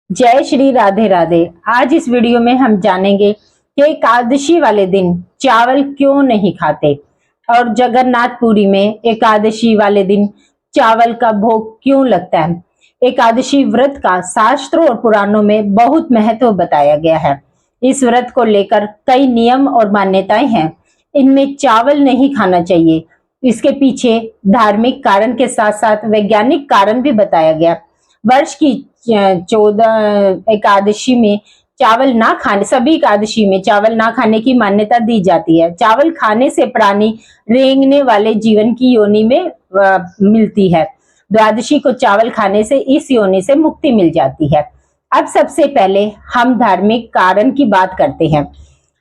जय श्री राधे राधे। आज इस वीडियो में हम जानेंगे कि एकादशी वाले दिन चावल क्यों नहीं खाते और जगन्नाथपुरी में एकादशी वाले दिन चावल का भोग क्यों लगता है। एकादशी व्रत का शास्त्रों और पुराणों में बहुत महत्व बताया गया है। इस व्रत को लेकर कई नियम और मान्यताएं हैं। इनमें चावल नहीं खाना चाहिए। इसके पीछे धार्मिक कारण के साथ साथ वैज्ञानिक कारण भी बताया गया। वर्ष की 14 एकादशी में चावल ना खाने सभी एकादशी में चावल ना खाने की मान्यता दी जाती है। चावल खाने से प्राणी रेंगने वाले जीवन की योनि में मिलती है। द्वादशी को चावल खाने से इस योनि से मुक्ति मिल जाती है। अब सबसे पहले हम धार्मिक कारण की बात करते हैं।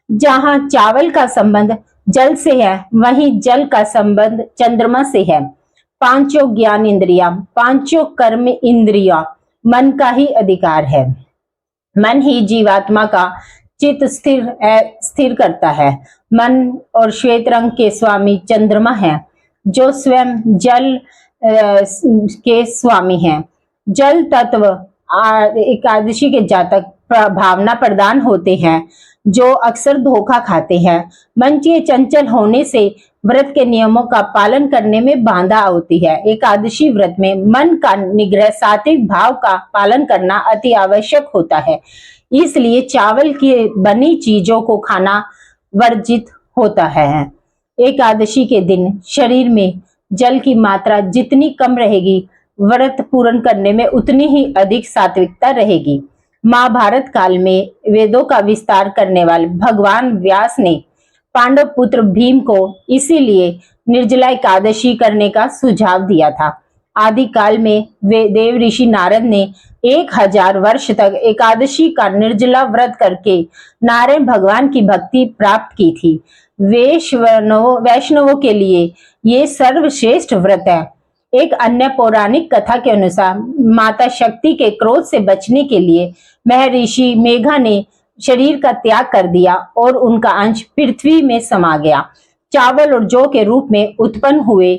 जहां चावल का संबंध जल से है, वहीं जल का संबंध चंद्रमा से है। पांचों ज्ञान इंद्रिया, पांचों कर्म इंद्रिया मन का ही अधिकार है। मन ही जीवात्मा का चित्त स्थिर करता है। मन और श्वेत रंग के स्वामी चंद्रमा है, जो स्वयं जल के स्वामी हैं। जल तत्व एकादशी के जातक भावना प्रदान होते हैं, जो अक्सर धोखा खाते हैं। मन के चंचल होने से व्रत के नियमों का पालन करने में बाधा होती है। एकादशी व्रत में मन का निग्रह, सात्विक भाव का पालन करना अति आवश्यक होता है। इसलिए चावल की बनी चीजों को खाना वर्जित होता है। एकादशी के दिन शरीर में जल की मात्रा जितनी कम रहेगी, व्रत पूर्ण करने में उतनी ही अधिक सात्विकता रहेगी। महाभारत काल में वेदों का विस्तार करने वाले भगवान व्यास ने पांडव पुत्र भीम को इसीलिए निर्जला एकादशी करने का सुझाव दिया था। आदि काल में देव ऋषि नारद ने 1000 वर्ष तक एकादशी का निर्जला व्रत करके नारायण भगवान की भक्ति प्राप्त की थी। वैष्णवों के लिए ये सर्वश्रेष्ठ व्रत है। एक अन्य पौराणिक कथा के अनुसार माता शक्ति के क्रोध से बचने के लिए महर्षि मेघा ने शरीर का त्याग कर दिया और उनका अंश पृथ्वी में समा गया। चावल और जौ के रूप में उत्पन्न हुए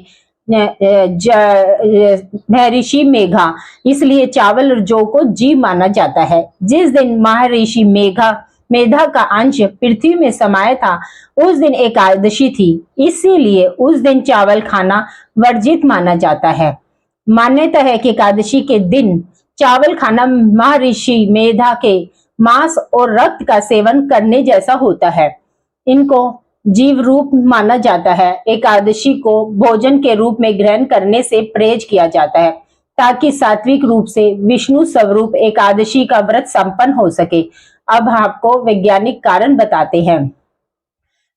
महर्षि मेघा, इसलिए चावल और जौ को जीव माना जाता है। जिस दिन महर्षि मेधा का अंश पृथ्वी में समाया था, उस दिन एकादशी थी, इसीलिए उस दिन चावल खाना वर्जित माना जाता है। मान्यता है कि एकादशी के दिन चावल खाना महर्षि मेधा के मांस और रक्त का सेवन करने जैसा होता है। इनको जीव रूप माना जाता है। एकादशी को भोजन के रूप में ग्रहण करने से परहेज किया जाता है, ताकि सात्विक रूप से विष्णु स्वरूप एकादशी का व्रत संपन्न हो सके। अब आपको वैज्ञानिक कारण बताते हैं।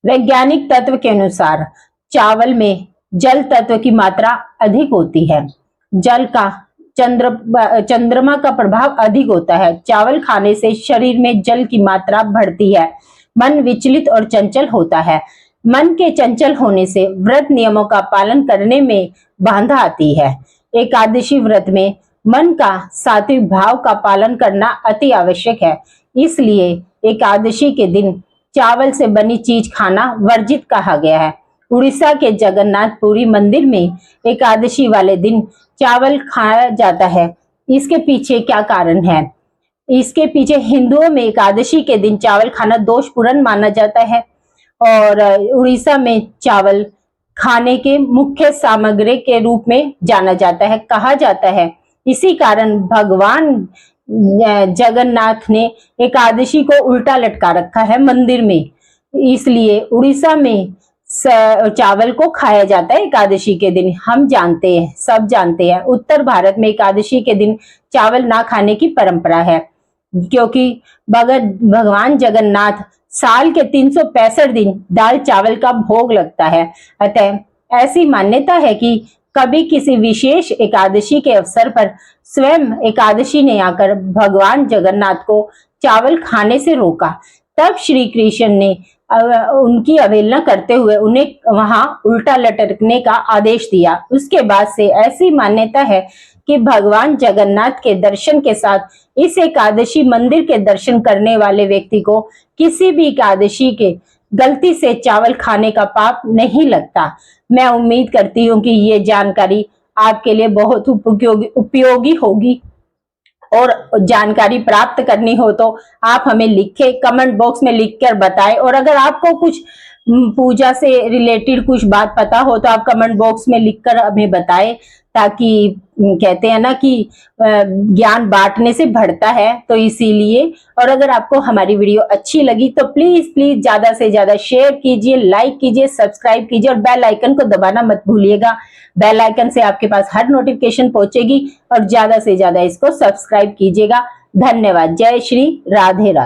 वैज्ञानिक तत्व के अनुसार चावल में जल तत्व की मात्रा अधिक होती है। जल का चंद्रमा का प्रभाव अधिक होता है। चावल खाने से शरीर में जल की मात्रा बढ़ती है। मन विचलित और चंचल होता है। मन के चंचल होने से व्रत नियमों का पालन करने में बाधा आती है। एकादशी व्रत में मन का सात्विक भाव का पालन करना अति आवश्यक है। इसलिए एकादशी के दिन चावल से बनी चीज खाना वर्जित कहा गया है। उड़ीसा के जगन्नाथपुरी मंदिर में एकादशी वाले दिन चावल खाया जाता है। इसके पीछे क्या कारण है? इसके पीछे हिंदुओं में एकादशी के दिन चावल खाना दोषपूर्ण माना जाता है और उड़ीसा में चावल खाने के मुख्य सामग्री के रूप में जाना जाता है, कहा जाता है। इसी कारण भगवान जगन्नाथ ने एकादशी को उल्टा लटका रखा है मंदिर में, इसलिए उड़ीसा में चावल को खाया जाता है एकादशी के दिन। हम जानते हैं, सब जानते हैं, उत्तर भारत में एकादशी के दिन चावल ना खाने की परंपरा है, क्योंकि भगवान जगन्नाथ साल के 365 दिन दाल चावल का भोग लगता है। अतः ऐसी मान्यता है कि कभी किसी विशेष एकादशी के अवसर पर स्वयं एकादशी ने आकर भगवान जगन्नाथ को चावल खाने से रोका। तब श्री कृष्ण ने उनकी अवहेलना करते हुए उन्हें वहां उल्टा लटकने का आदेश दिया। उसके बाद से ऐसी मान्यता है कि भगवान जगन्नाथ के दर्शन के साथ इस एकादशी मंदिर के दर्शन करने वाले व्यक्ति को किसी भी एकादशी के गलती से चावल खाने का पाप नहीं लगता। मैं उम्मीद करती हूँ कि ये जानकारी आपके लिए बहुत उपयोगी होगी। और जानकारी प्राप्त करनी हो तो आप हमें लिखें, कमेंट बॉक्स में लिखकर बताएं। और अगर आपको कुछ पूजा से रिलेटेड कुछ बात पता हो तो आप कमेंट बॉक्स में लिखकर हमें बताएं, ताकि कहते हैं ना कि ज्ञान बांटने से बढ़ता है, तो इसीलिए। और अगर आपको हमारी वीडियो अच्छी लगी तो प्लीज प्लीज ज्यादा से ज्यादा शेयर कीजिए, लाइक कीजिए, सब्सक्राइब कीजिए और बेल आइकन को दबाना मत भूलिएगा। बेल आइकन से आपके पास हर नोटिफिकेशन पहुंचेगी और ज्यादा से ज्यादा इसको सब्सक्राइब कीजिएगा। धन्यवाद। जय श्री राधे राधे।